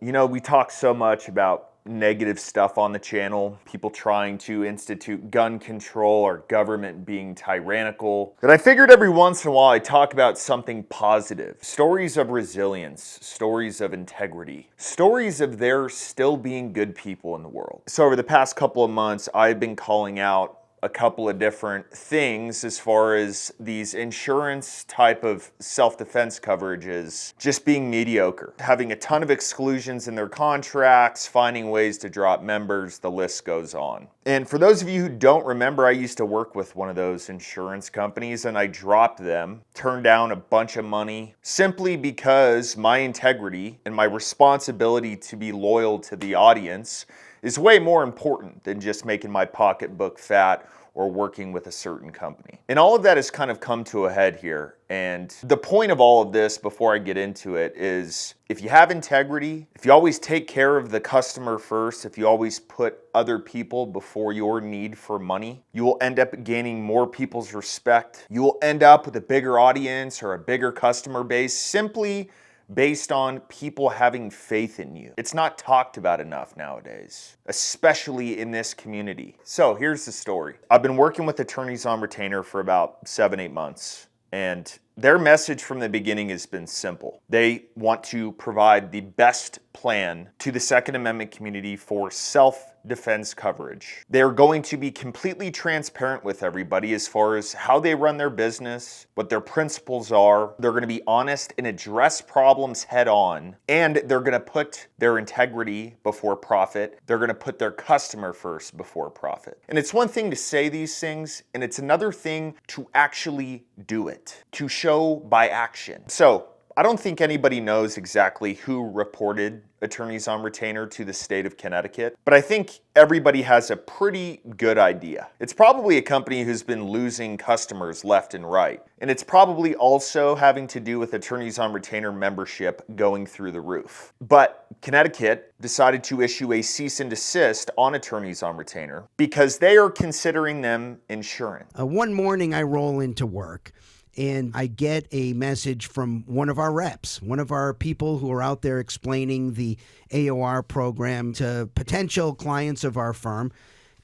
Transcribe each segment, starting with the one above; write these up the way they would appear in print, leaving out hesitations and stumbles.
You know, we talk so much about negative stuff on the channel, people trying to institute gun control or government being tyrannical, that I figured every once in a while I'd talk about something positive. Stories of resilience, stories of integrity, stories of there still being good people in the world. So over the past couple of months, I've been calling out a couple of different things as far as these insurance type of self-defense coverages just being mediocre, having a ton of exclusions in their contracts, finding ways to drop members, the list goes on. And for those of you who don't remember, I used to work with one of those insurance companies and I dropped them, turned down a bunch of money simply because my integrity and my responsibility to be loyal to the audience is way more important than just making my pocketbook fat or working with a certain company. And all of that has kind of come to a head here. And the point of all of this, before I get into it, is if you have integrity, if you always take care of the customer first, if you always put other people before your need for money, you will end up gaining more people's respect. You will end up with a bigger audience or a bigger customer base simply based on people having faith in you. It's not talked about enough nowadays, especially in this community. So here's the story. I've been working with attorneys on retainer for about 7-8 months, and their message from the beginning has been simple. They want to provide the best plan to the Second Amendment community for self-defense coverage. They're going to be completely transparent with everybody as far as how they run their business, what their principles are. They're going to be honest and address problems head on, and they're going to put their integrity before profit. They're going to put their customer first before profit. And it's one thing to say these things, and it's another thing to actually do it, to show by action. So I don't think anybody knows exactly who reported attorneys on retainer to the state of Connecticut, but I think everybody has a pretty good idea. It's probably a company who's been losing customers left and right, and it's probably also having to do with attorneys on retainer membership going through the roof. But Connecticut decided to issue a cease and desist on attorneys on retainer because they are considering them insurance. One morning I roll into work and I get a message from one of our reps, one of our people who are out there explaining the AOR program to potential clients of our firm.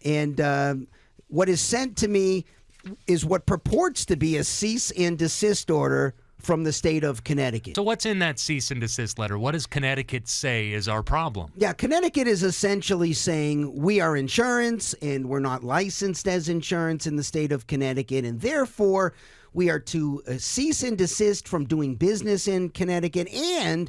And what is sent to me is what purports to be a cease and desist order from the state of Connecticut. So what's in that cease and desist letter? What does Connecticut say is our problem? Yeah, Connecticut is essentially saying we are insurance and we're not licensed as insurance in the state of Connecticut, and therefore we are to cease and desist from doing business in Connecticut, and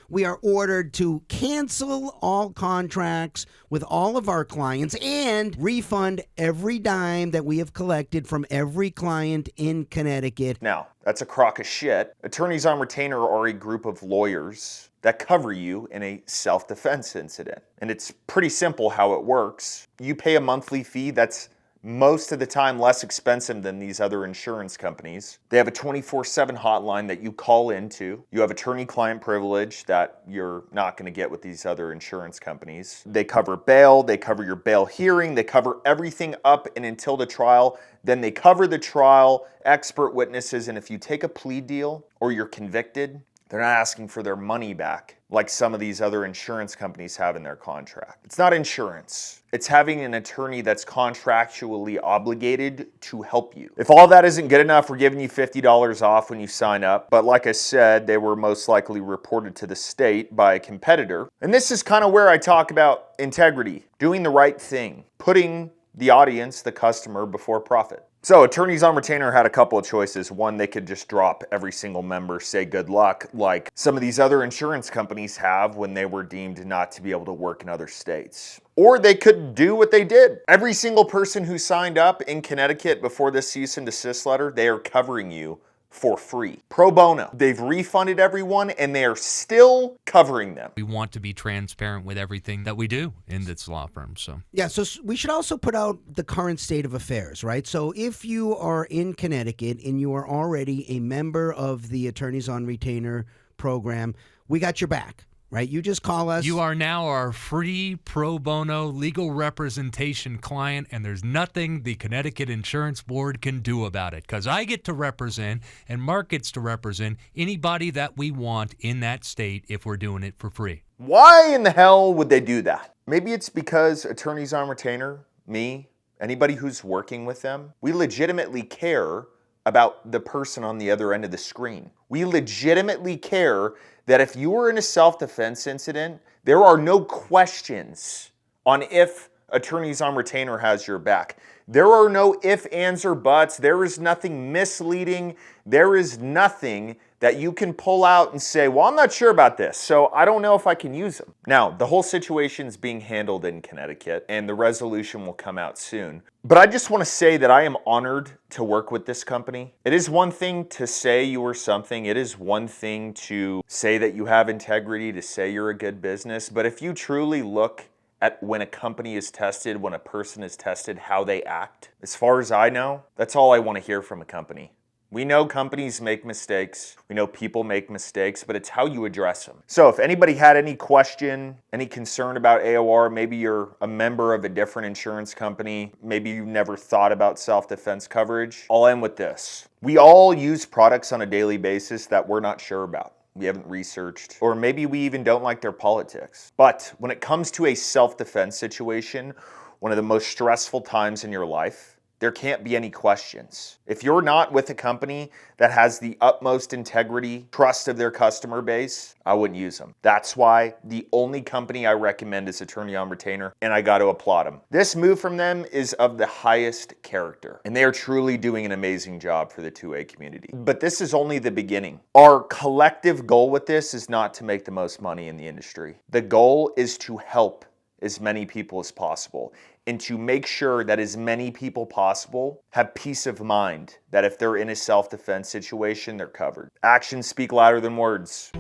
we are ordered to cancel all contracts with all of our clients and refund every dime that we have collected from every client in Connecticut. Now, that's a crock of shit. Attorneys on retainer are a group of lawyers that cover you in a self-defense incident. And it's pretty simple how it works. You pay a monthly fee that's most of the time less expensive than these other insurance companies. They have a 24/7 hotline that you call into. You have attorney-client privilege that you're not going to get with these other insurance companies. They cover bail, they cover your bail hearing, they cover everything up and until the trial. Then they cover the trial, expert witnesses, and if you take a plea deal or you're convicted, they're not asking for their money back like some of these other insurance companies have in their contract. It's not insurance. It's having an attorney that's contractually obligated to help you. If all that isn't good enough, we're giving you $50 off when you sign up. But like I said, they were most likely reported to the state by a competitor. And this is kind of where I talk about integrity, doing the right thing, putting the audience, the customer, before profit. So attorneys on retainer had a couple of choices. One, they could just drop every single member, say good luck, like some of these other insurance companies have when they were deemed not to be able to work in other states. Or they could do what they did. Every single person who signed up in Connecticut before this cease and desist letter, they are covering you for free. Pro bono. They've refunded everyone and they are still covering them. We want to be transparent with everything that we do in this law firm. Yeah, so we should also put out the current state of affairs, right? So if you are in Connecticut and you are already a member of the Attorneys on Retainer program, we got your back. Right? You just call us. You are now our free pro bono legal representation client, and there's nothing the Connecticut Insurance Board can do about it because I get to represent and Mark gets to represent anybody that we want in that state if we're doing it for free. Why in the hell would they do that? Maybe it's because attorneys on retainer, me, anybody who's working with them, we legitimately care about the person on the other end of the screen. We legitimately care that if you were in a self-defense incident, there are no questions on if attorneys on retainer has your back. There are no ifs, ands, or buts. There is nothing misleading. There is nothing that you can pull out and say, well, I'm not sure about this, so I don't know if I can use them. Now, the whole situation is being handled in Connecticut, and the resolution will come out soon. But I just want to say that I am honored to work with this company. It is one thing to say you are something. It is one thing to say that you have integrity, to say you're a good business. But if you truly look at when a company is tested, when a person is tested, how they act, as far as I know, that's all I want to hear from a company. We know companies make mistakes. We know people make mistakes, but it's how you address them. So if anybody had any question, any concern about AOR, maybe you're a member of a different insurance company, maybe you never thought about self-defense coverage, I'll end with this. We all use products on a daily basis that we're not sure about. We haven't researched, or maybe we even don't like their politics. But when it comes to a self-defense situation, one of the most stressful times in your life, there can't be any questions. If you're not with a company that has the utmost integrity, trust of their customer base, I wouldn't use them. That's why the only company I recommend is Attorney on Retainer, and I got to applaud them. This move from them is of the highest character, and they are truly doing an amazing job for the 2A community. But this is only the beginning. Our collective goal with this is not to make the most money in the industry. The goal is to help as many people as possible, and to make sure that as many people possible have peace of mind that if they're in a self-defense situation, they're covered. Actions speak louder than words.